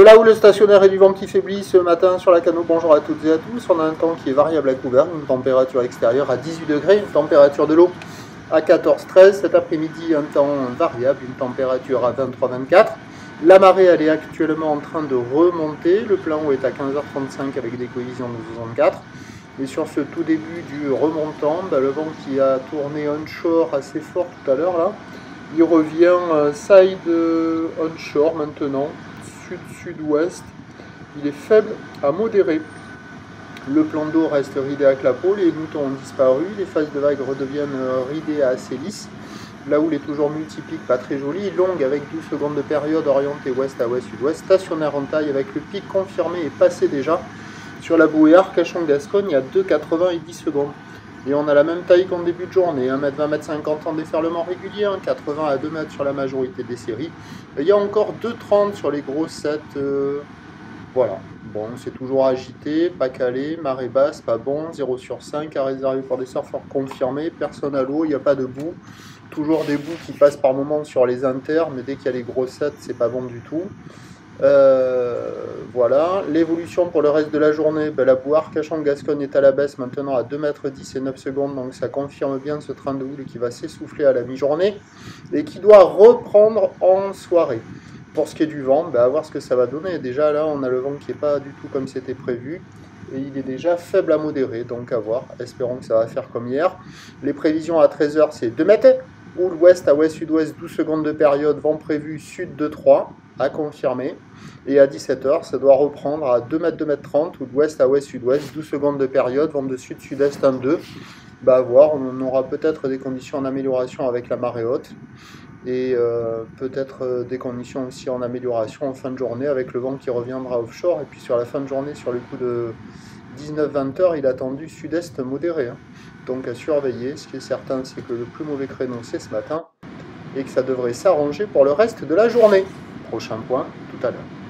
De là où le stationnaire et du vent qui faiblit ce matin sur la Cano, bonjour à toutes et à tous. On a un temps qui est variable à couvert, une température extérieure à 18 degrés, une température de l'eau à 14-13. Cet après-midi, un temps variable, une température à 23-24. La marée, elle est actuellement en train de remonter. Le plan haut est à 15h35 avec des collisions de 64. Et sur ce tout début du remontant, le vent qui a tourné onshore assez fort tout à l'heure, là, il revient side onshore maintenant, sud-sud-ouest. Il est faible à modéré. Le plan d'eau reste ridé à clapot, les moutons ont disparu, les phases de vagues redeviennent ridées à assez lisses. Là où il est toujours multipique, pas très joli, longue avec 12 secondes de période orientée ouest à ouest-sud-ouest, stationnaire en taille avec le pic confirmé et passé déjà sur la bouée Arcachon-Gascogne, il y a 2,80 et 10 secondes. Et on a la même taille qu'en début de journée, 1m20, 1m50 en déferlement régulier, 1,80 à 2 mètres sur la majorité des séries. Et il y a encore 2,30 sur les grosses sets. Voilà, bon, c'est toujours agité, pas calé, marée basse, pas bon, 0 sur 5 à réserver pour des surfeurs confirmés, personne à l'eau, il n'y a pas de boue. Toujours des bouts qui passent par moments sur les inters, mais dès qu'il y a les grosses sets, c'est pas bon du tout. Voilà, l'évolution pour le reste de la journée, la bouée Arcachon-Gascogne est à la baisse maintenant à 2,10 m et 9 secondes, donc ça confirme bien ce train de houle qui va s'essouffler à la mi-journée et qui doit reprendre en soirée. Pour ce qui est du vent, à voir ce que ça va donner. Déjà là, on a le vent qui n'est pas du tout comme c'était prévu et il est déjà faible à modéré, donc à voir. Espérons que ça va faire comme hier. Les prévisions à 13 h, c'est 2 mètres. Ou l'ouest à ouest-sud-ouest, 12 secondes de période, vent prévu sud de 3, à confirmer. Et à 17 h, ça doit reprendre à 2 mètres, 2 mètres 30, ou l'ouest à ouest-sud-ouest, 12 secondes de période, vent de sud-sud-est 1-2. À voir, on aura peut-être des conditions en amélioration avec la marée haute. Et peut-être des conditions aussi en amélioration en fin de journée avec le vent qui reviendra offshore. Et puis sur la fin de journée, sur le coup de 19-20 h, il a tendu sud-est modéré. Donc à surveiller. Ce qui est certain, c'est que le plus mauvais créneau, c'est ce matin et que ça devrait s'arranger pour le reste de la journée. Prochain point, tout à l'heure.